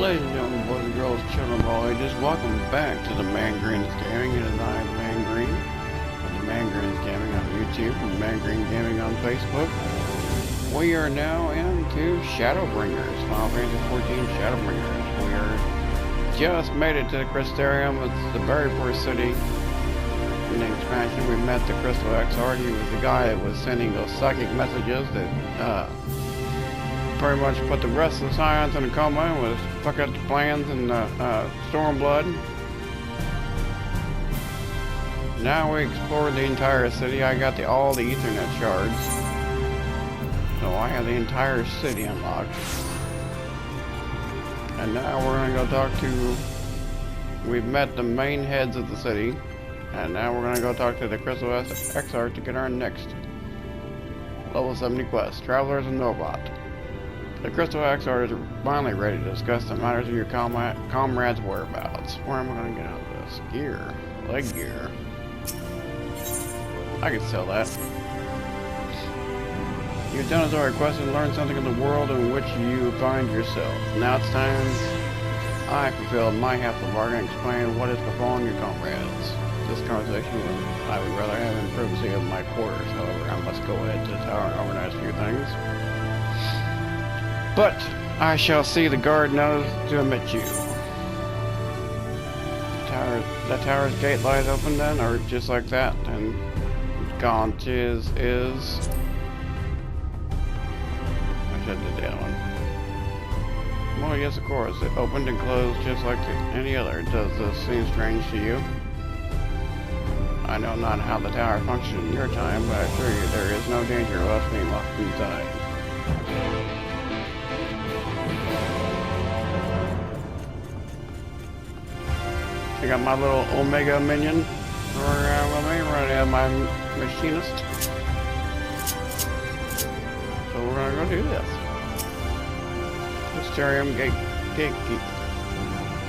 Ladies and gentlemen, boys and girls, children of all ages, welcome back to the Mangrins Gaming. It is I, Mangreen, and the Mangrins Gaming on YouTube, and Mangreen Gaming on Facebook. We are now into Shadowbringers, Final Fantasy XIV Shadowbringers. We are just made it to the Crystarium. It's the very first city in the expansion. We met the Crystal XR. He was the guy that was sending those psychic messages that, pretty much put the rest of the Scions in a coma and was fuck up the plans and Stormblood. Now we explored the entire city. I got all the Ethernet shards, so I have the entire city unlocked. And now we're gonna go talk to. We've met the main heads of the city, and now we're gonna go talk to the Crystal XR to get our next level 70 quest. Travelers and Nobot. The Crystal XR is finally ready to discuss the matters of your comrades' whereabouts. Where am I going to get out of this? Gear. Leg gear. I could sell that. You've done as I requested and learned something of the world in which you find yourself. Now it's time I fulfilled my half of the bargain and explain what is befalling your comrades. This conversation I would rather have in privacy of my quarters. However, I must go ahead to the tower and organize a few things. But I shall see the guard knows to admit you. The tower's gate lies open then, or just like that, and gone is. I should do the other one. Well, yes, of course. It opened and closed just like any other. Does this seem strange to you? I know not how the tower functions in your time, but I assure you there is no danger of us being locked inside. I got my little Omega minion with me, right here, my machinist. So we're gonna go do this. Crystarium gatekeep.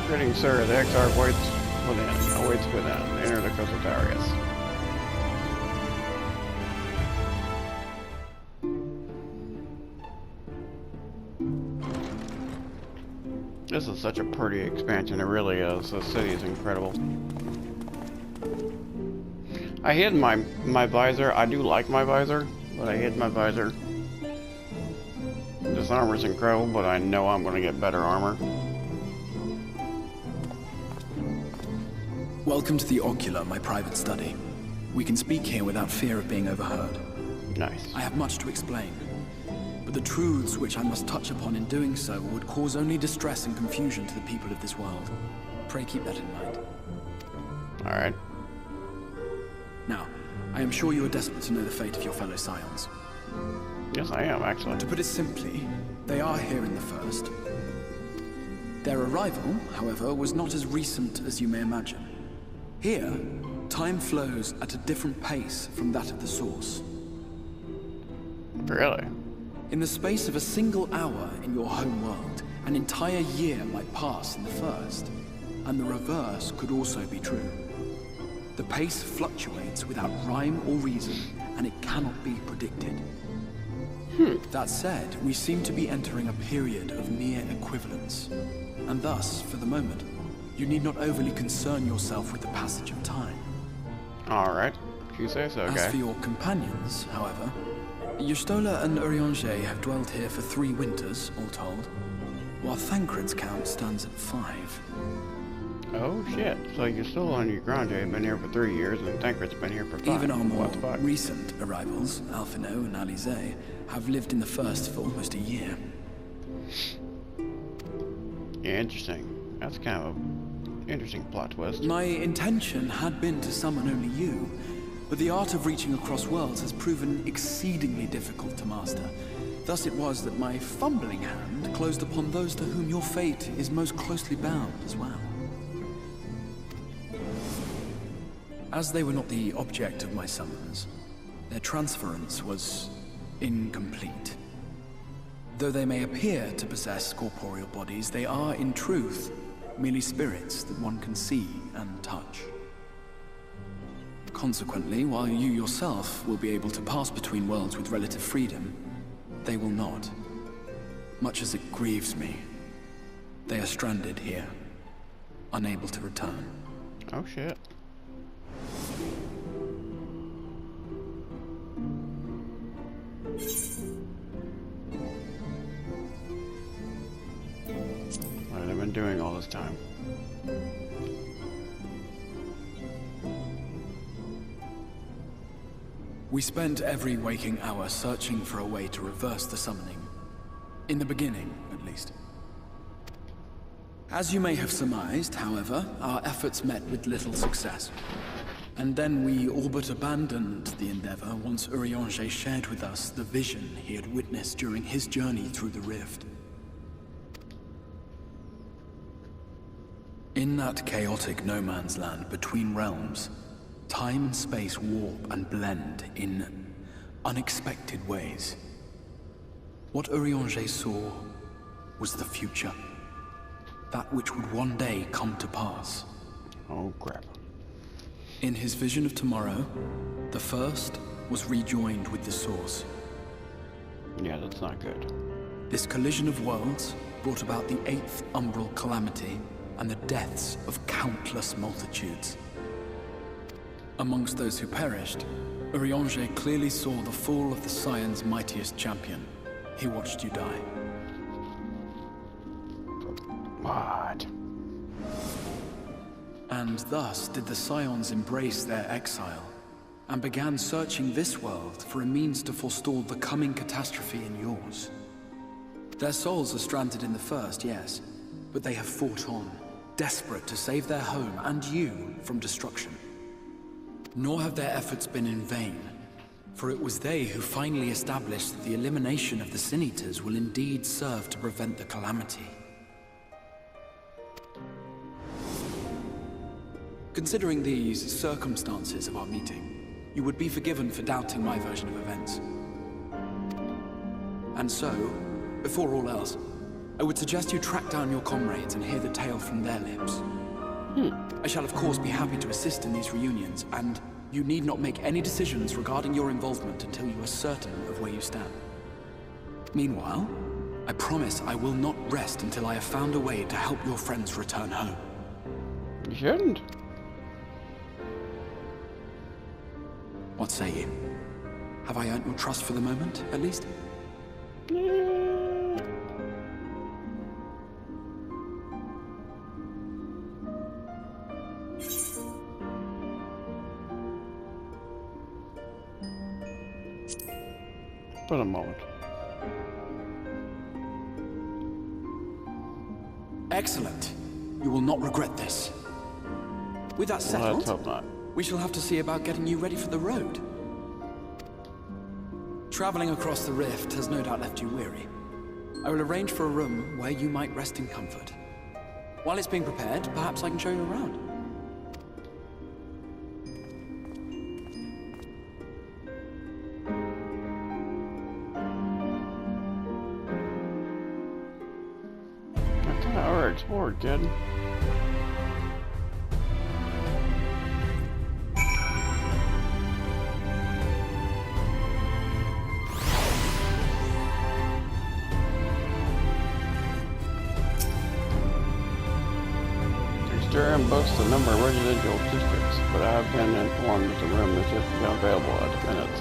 Greetings, sir. The XR awaits within. Enter the Crystal Tower, yes. This is such a pretty expansion, it really is. The city is incredible. I hid my visor. I do like my visor, but I hid my visor. This armor is incredible, but I know I'm going to get better armor. Welcome to the Ocular, my private study. We can speak here without fear of being overheard. Nice. I have much to explain. But the truths which I must touch upon in doing so would cause only distress and confusion to the people of this world. Pray keep that in mind. Alright. Now, I am sure you are desperate to know the fate of your fellow Scions. Yes, I am, actually. To put it simply, they are here in the First. Their arrival, however, was not as recent as you may imagine. Here, time flows at a different pace from that of the Source. Really? In the space of a single hour in your home world, an entire year might pass in the First, and the reverse could also be true. The pace fluctuates without rhyme or reason, and it cannot be predicted. That said, we seem to be entering a period of near equivalence, and thus, for the moment, you need not overly concern yourself with the passage of time. Alright, if you say so, okay. As for your companions, however, Yustola and Urianger have dwelled here for 3 winters, all told, while Thancred's count stands at 5. Oh shit, so Yustola and Urianger have been here for 3 years, and Thancred's been here for 5. Even our more recent arrivals, Alphino and Alize, have lived in the First for almost a year. Yeah, interesting. That's kind of an interesting plot twist. My intention had been to summon only you, but the art of reaching across worlds has proven exceedingly difficult to master. Thus it was that my fumbling hand closed upon those to whom your fate is most closely bound as well. As they were not the object of my summons, their transference was incomplete. Though they may appear to possess corporeal bodies, they are, in truth, merely spirits that one can see and touch. Consequently, while you yourself will be able to pass between worlds with relative freedom, they will not. Much as it grieves me. They are stranded here, unable to return. Oh shit. What have they been doing all this time? We spent every waking hour searching for a way to reverse the summoning. In the beginning, at least. As you may have surmised, however, our efforts met with little success. And then we all but abandoned the endeavor once Urianger shared with us the vision he had witnessed during his journey through the rift. In that chaotic no-man's land between realms, time and space warp and blend in unexpected ways. What Urianger saw was the future. That which would one day come to pass. Oh crap. In his vision of tomorrow, the first was rejoined with the source. Yeah, that's not good. This collision of worlds brought about the 8th umbral calamity and the deaths of countless multitudes. Amongst those who perished, Urianger clearly saw the fall of the Scion's mightiest champion. He watched you die. What? And thus did the Scions embrace their exile, and began searching this world for a means to forestall the coming catastrophe in yours. Their souls are stranded in the first, yes, but they have fought on, desperate to save their home and you from destruction. Nor have their efforts been in vain, for it was they who finally established that the elimination of the Sin-Eaters will indeed serve to prevent the calamity. Considering these circumstances of our meeting, you would be forgiven for doubting my version of events. And so, before all else, I would suggest you track down your comrades and hear the tale from their lips. I shall of course be happy to assist in these reunions, and you need not make any decisions regarding your involvement until you are certain of where you stand. Meanwhile, I promise I will not rest until I have found a way to help your friends return home. You shouldn't. What say you? Have I earned your trust for the moment, at least? For a moment. Excellent. You will not regret this. With that Well, settled, let's hope not. we shall have to see about getting you ready for the road. Traveling across the rift has no doubt left you weary. I will arrange for a room where you might rest in comfort. While it's being prepared, perhaps I can show you around. I kind of already explored, kid. Exterior boasts a number of residential districts, but I have been informed that the room is just available at the minutes.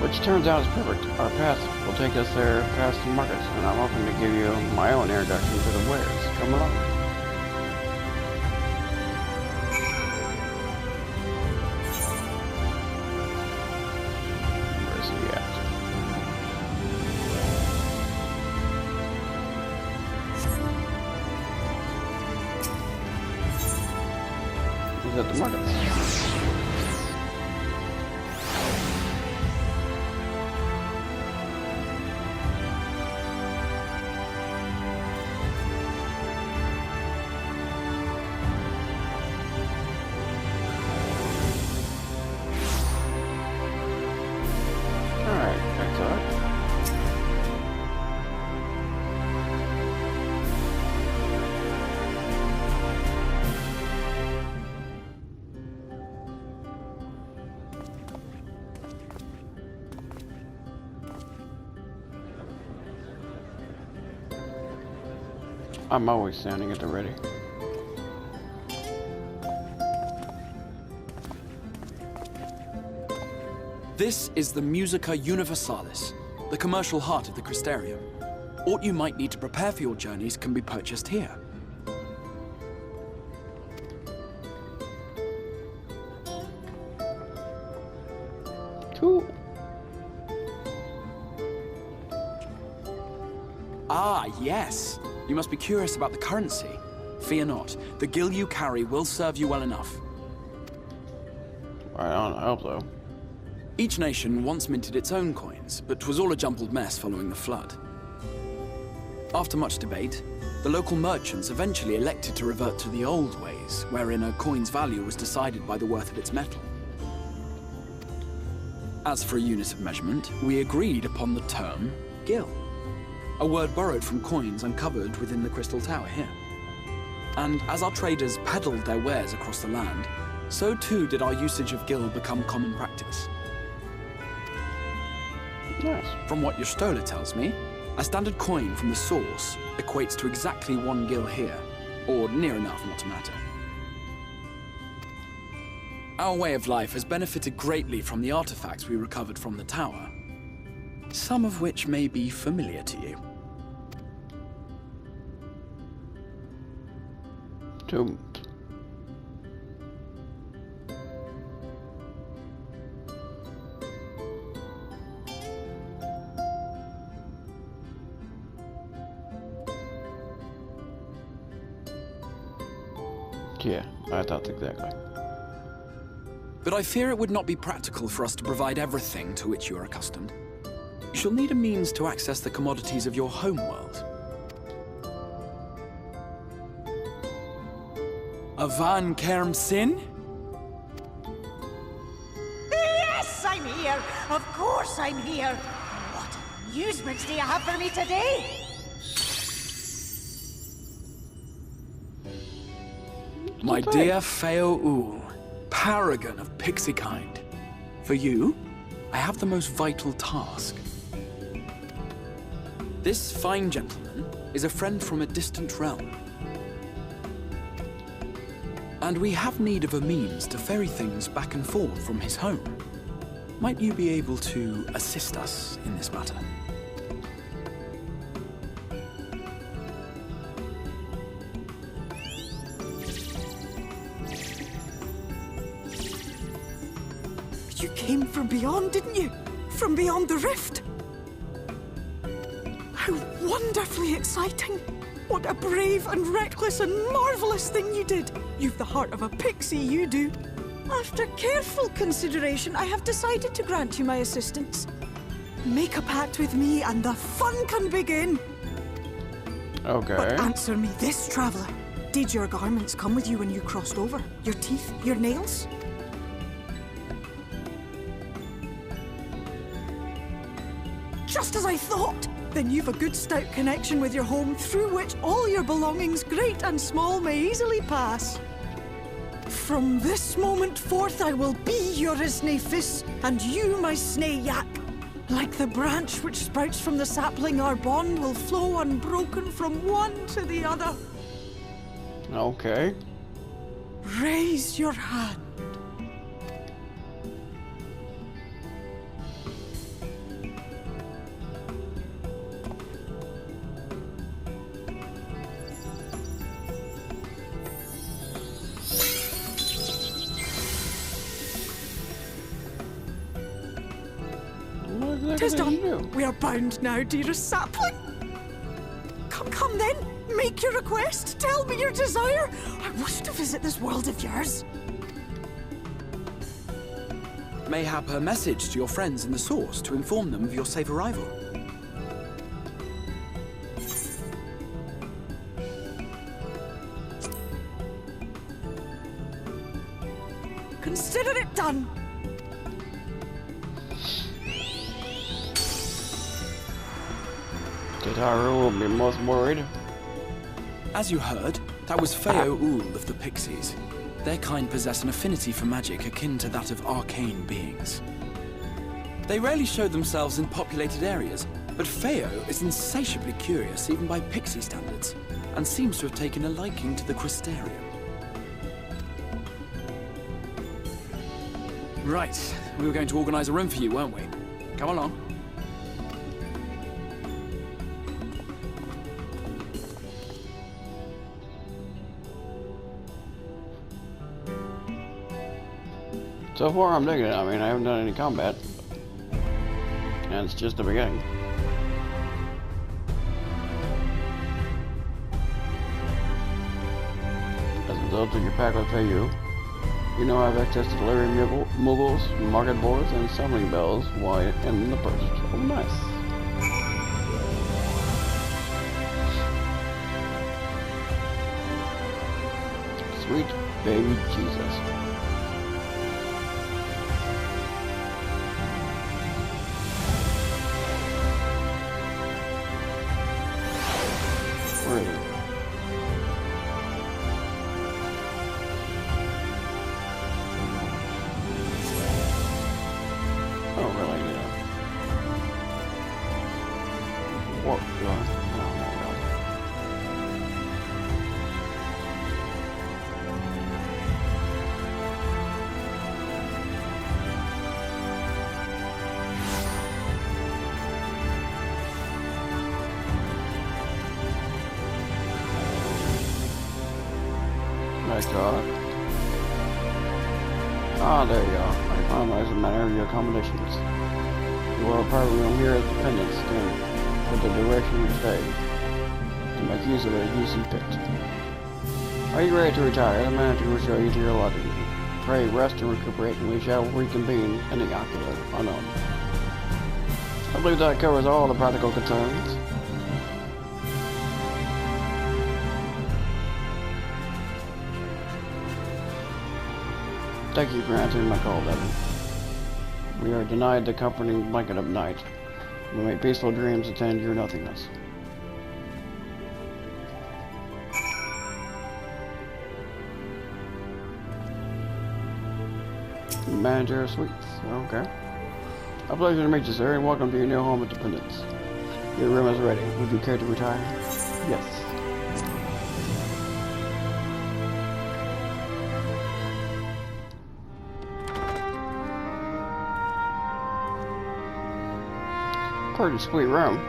Which turns out is perfect. Our path will take us there past the markets, and I'm hoping to give you my own introduction to the wares. Come along. Where's he at? He's at the markets. Alright, excellent. I'm always standing at the ready. This is the Musica Universalis, the commercial heart of the Crystarium. What you might need to prepare for your journeys can be purchased here. Cool. Ah, yes. You must be curious about the currency. Fear not. The gil you carry will serve you well enough. I don't hope so. Each nation once minted its own coins, but 'twas all a jumbled mess following the flood. After much debate, the local merchants eventually elected to revert to the old ways, wherein a coin's value was decided by the worth of its metal. As for a unit of measurement, we agreed upon the term gil, a word borrowed from coins uncovered within the Crystal Tower here. And as our traders peddled their wares across the land, so too did our usage of gil become common practice. Nice. From what your stola tells me, a standard coin from the source equates to exactly 1 gil here, or near enough not to matter. Our way of life has benefited greatly from the artifacts we recovered from the tower, some of which may be familiar to you. Tomb. Yeah, I thought exactly. But I fear it would not be practical for us to provide everything to which you are accustomed. You shall need a means to access the commodities of your homeworld. Avan Kerm Sin? Yes, I'm here. Of course I'm here. What amusements do you have for me today? My dear Feo Ul, paragon of pixie kind. For you, I have the most vital task. This fine gentleman is a friend from a distant realm. And we have need of a means to ferry things back and forth from his home. Might you be able to assist us in this matter? You came from beyond, didn't you? From beyond the rift. How wonderfully exciting. What a brave and reckless and marvelous thing you did. You've the heart of a pixie, you do. After careful consideration, I have decided to grant you my assistance. Make a pact with me and the fun can begin. Okay. But answer me this, traveler. Did your garments come with you when you crossed over? Your teeth? Your nails? Just as I thought! Then you've a good stout connection with your home through which all your belongings, great and small, may easily pass. From this moment forth I will be your Isne Fis, and you my Snay Yak. Like the branch which sprouts from the sapling, our bond will flow unbroken from one to the other. Okay. Raise your hand. Tis done. We are bound now, dearest sapling. Come then. Make your request. Tell me your desire. I wish to visit this world of yours. Mayhap a message to your friends in the source to inform them of your safe arrival. Consider it done. Tataru will be most worried. As you heard, that was Feo Ul of the Pixies. Their kind possess an affinity for magic akin to that of arcane beings. They rarely show themselves in populated areas, but Feo is insatiably curious even by Pixie standards. and seems to have taken a liking to the Crystarium. Right, we were going to organize a room for you, weren't we? Come along. So far, I'm digging it. I mean, I haven't done any combat. And it's just the beginning. As a result of your pack with Payu, you now have access to delirium moogles, market boards, and summoning bells while in the purse. Oh, nice. Sweet baby Jesus. Where is it? Oh, really? Yeah. What? No, not really. Nice job. Ah, there you go. I finalized the manner of your accommodations. You will have a private room here at Dependence with the direction you stay. To make use of it as you see fit. Are you ready to retire? The manager will show you to your lodging. Pray, rest and recuperate, and we shall reconvene in the ocular unknown. I believe that covers all the practical concerns. Thank you for answering my call, Devin. We are denied the comforting blanket of night. We may peaceful dreams attend your nothingness. Manager of Suites. Okay. A pleasure to meet you, sir, and welcome to your new home at Dependence. Your room is ready. Would you care to retire? Yes. Pretty sweet room.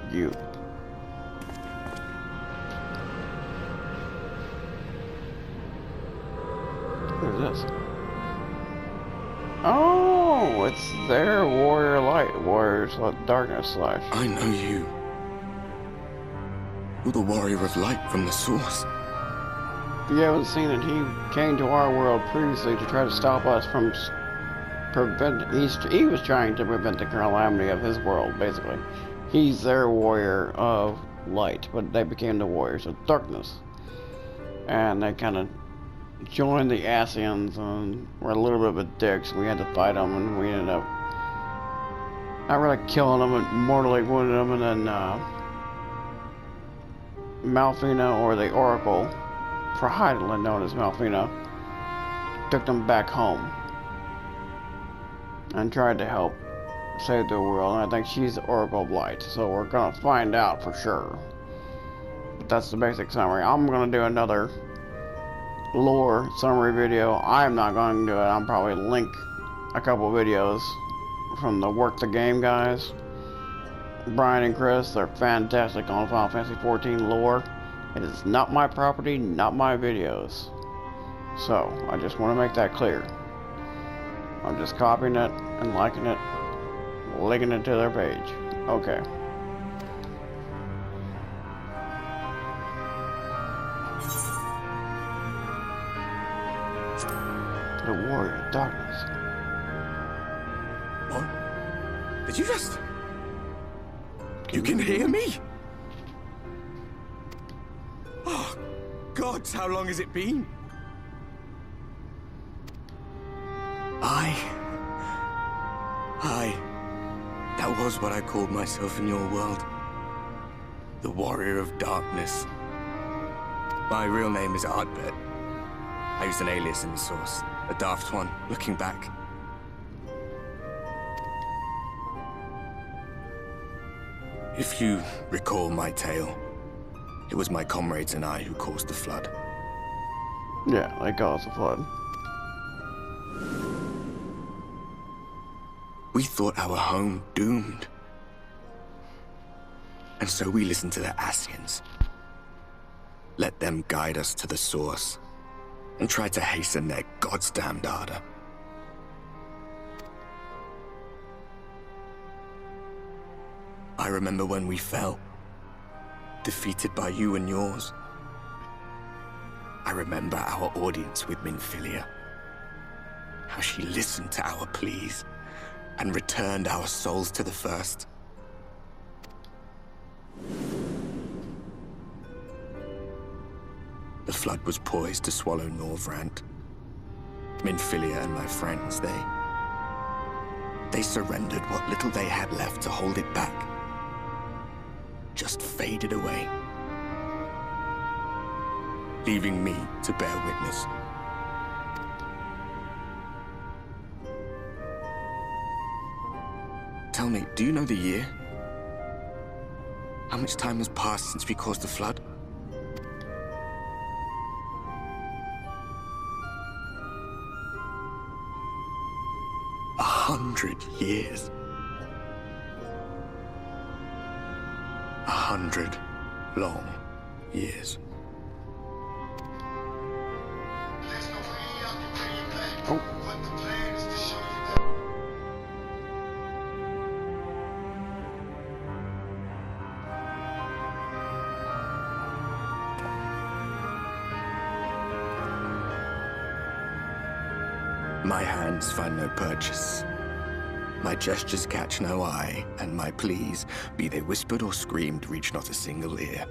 You. Who's this? Oh, it's their warrior light, warrior darkness slash. I know you. You're the warrior of light from the source. If you haven't seen it, he came to our world previously to try to stop us from he was trying to prevent the calamity of his world, basically. He's their warrior of light, but they became the warriors of darkness. And they kind of joined the Asians and were a little bit of a dicks. We had to fight them, and we ended up not really killing them, but mortally wounded them, and then Malfina, or the Oracle, privately known as Malfina, took them back home and tried to help save the world, and I think she's the Oracle of Light, so we're gonna find out for sure. But that's the basic summary. I'm gonna do another lore summary video. I'm not going to do it. I'll probably link a couple videos from the Work the Game guys. Brian and Chris, they're fantastic on Final Fantasy XIV lore. It is not my property, not my videos. So, I just want to make that clear. I'm just copying it and liking it, linking it to their page. Okay. The Warrior of Darkness. What? Did you just... You can hear me? Oh, God. gods, how long has it been? That was what I called myself in your world. The Warrior of Darkness. My real name is Ardbert. I used an alias in the source. A daft one, looking back. If you recall my tale, it was my comrades and I who caused the flood. Yeah, they caused the flood. We thought our home doomed. And so we listened to the Ascians. Let them guide us to the source, and tried to hasten their goddamned ardor. I remember when we fell, defeated by you and yours. I remember our audience with Minfilia, how she listened to our pleas and returned our souls to the First. The flood was poised to swallow Norvrant. Minfilia and my friends, they surrendered what little they had left to hold it back. Just faded away, leaving me to bear witness. Tell me, do you know the year? How much time has passed since we caused the flood? A 100 years. 100 long years. Oh. My hands find no purchase. My gestures catch no eye, and my pleas, be they whispered or screamed, reach not a single ear.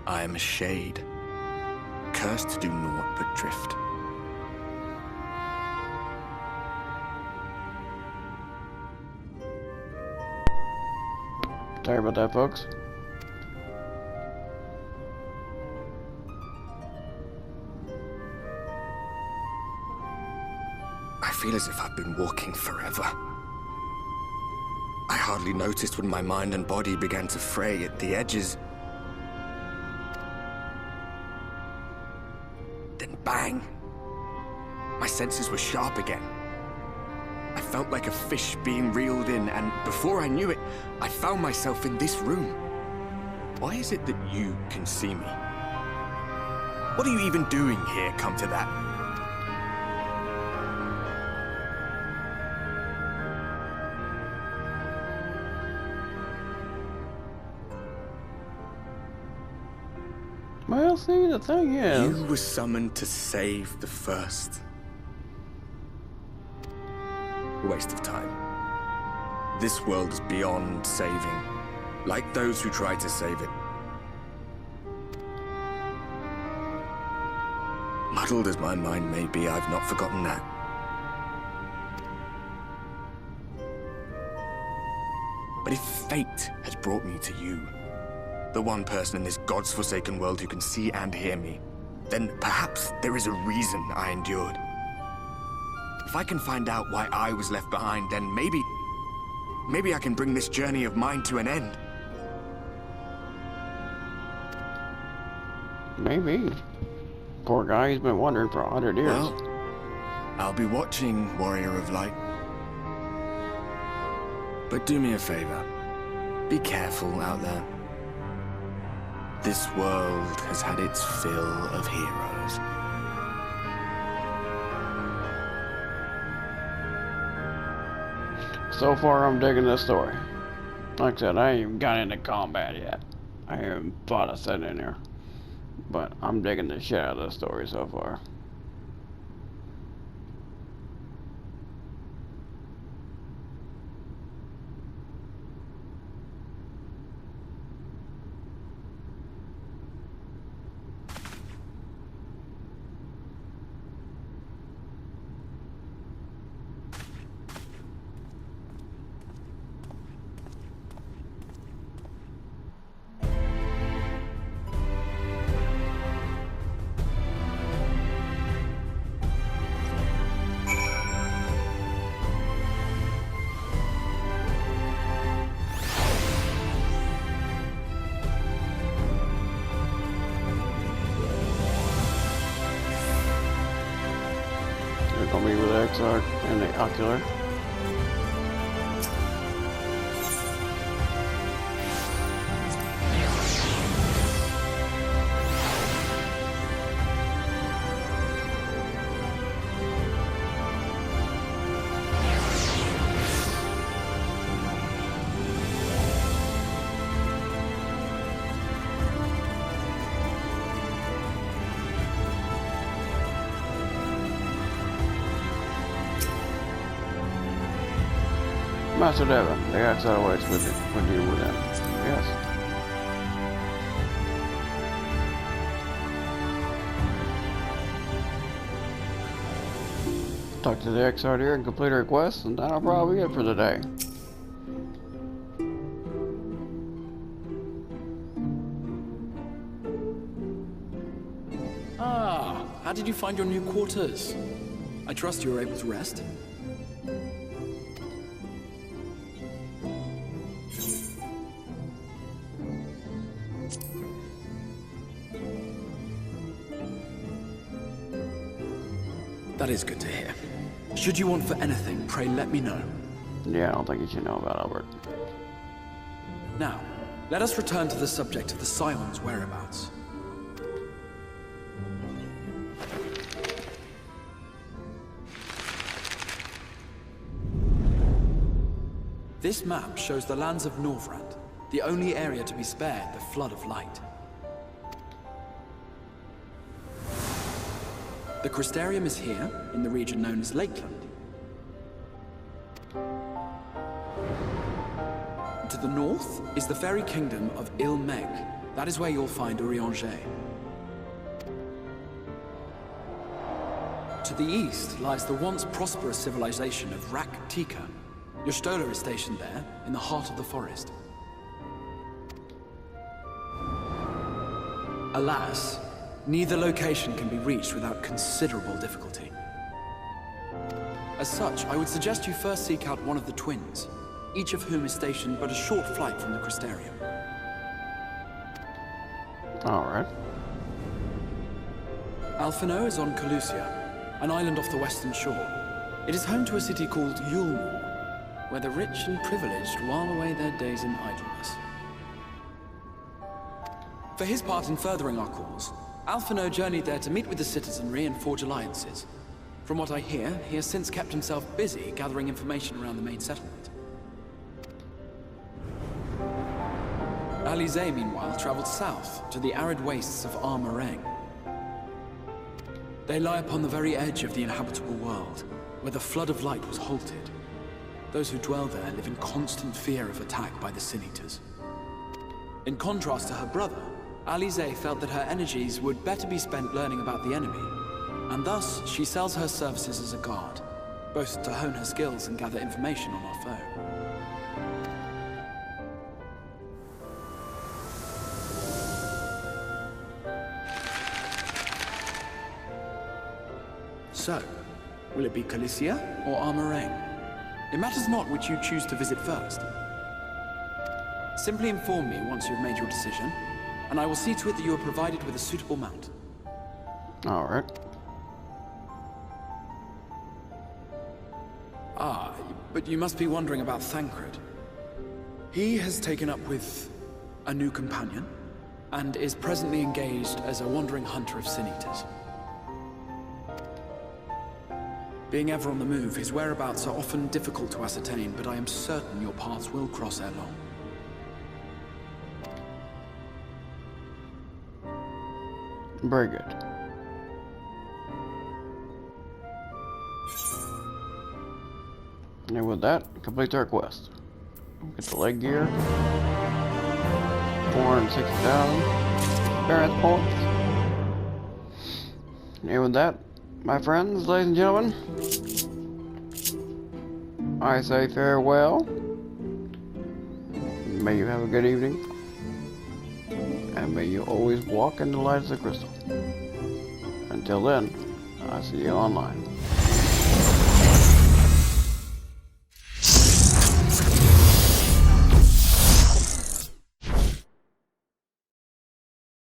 I am a shade, cursed to do naught but drift. Sorry about that, folks. I feel as if I've been walking forever. I hardly noticed when my mind and body began to fray at the edges. Then bang! My senses were sharp again. I felt like a fish being reeled in, and before I knew it, I found myself in this room. Why is it that you can see me? What are you even doing here, come to that? Well, see, the thing is... You were summoned to save the First. A waste of time. This world is beyond saving, like those who try to save it. Muddled as my mind may be, I've not forgotten that. But if fate has brought me to you, the one person in this God's-forsaken world who can see and hear me, then perhaps there is a reason I endured. If I can find out why I was left behind, then maybe I can bring this journey of mine to an end. Maybe. Poor guy, he's been wondering for 100 years. Well, I'll be watching, Warrior of Light. But do me a favor. Be careful out there. This world has had its fill of heroes. So far, I'm digging this story. Like I said, I ain't even got into combat yet. I haven't fought a set in here. But I'm digging the shit out of the story so far. Exarch and the Ocular. Master Devon, the exile awaits with you within. Yes. Talk to the Exarch here and complete a request, and that'll probably be it for today. Ah, how did you find your new quarters? I trust you were able to rest? That is good to hear. Should you want for anything, pray let me know. Yeah, I don't think you should know about Albert. Now, let us return to the subject of the Scion's whereabouts. This map shows the lands of Norvrand, the only area to be spared the Flood of Light. The Crystarium is here, in the region known as Lakeland. To the north is the fairy kingdom of Il-Meg. That is where you'll find Urianger. To the east lies the once prosperous civilization of Rak-Tika. Your Stola is stationed there, in the heart of the forest. Alas, neither location can be reached without considerable difficulty. As such, I would suggest you first seek out one of the twins, each of whom is stationed but a short flight from the Crystarium. Alright. Alphino is on Calusia, an island off the western shore. It is home to a city called Yulmore, where the rich and privileged while away their days in idleness. For his part in furthering our cause, Alphino journeyed there to meet with the citizenry and forge alliances. From what I hear, he has since kept himself busy gathering information around the main settlement. Alize, meanwhile, traveled south to the arid wastes of Armareng. They lie upon the very edge of the inhabitable world, where the Flood of Light was halted. Those who dwell there live in constant fear of attack by the Sin-Eaters. In contrast to her brother, Alize felt that her energies would better be spent learning about the enemy, and thus she sells her services as a guard, both to hone her skills and gather information on our foe. So, will it be Calicia or Armareng? It matters not which you choose to visit first. Simply inform me once you've made your decision, and I will see to it that you are provided with a suitable mount. Alright. Ah, but you must be wondering about Thancred. He has taken up with a new companion, and is presently engaged as a wandering hunter of Sin-Eaters. Being ever on the move, his whereabouts are often difficult to ascertain, but I am certain your paths will cross ere long. Very good. And with that, complete the request. Get the leg gear. 460,000 experience points. And with that, my friends, ladies and gentlemen, I say farewell. May you have a good evening. And may you always walk in the light of the crystal. Until then, I'll see you online.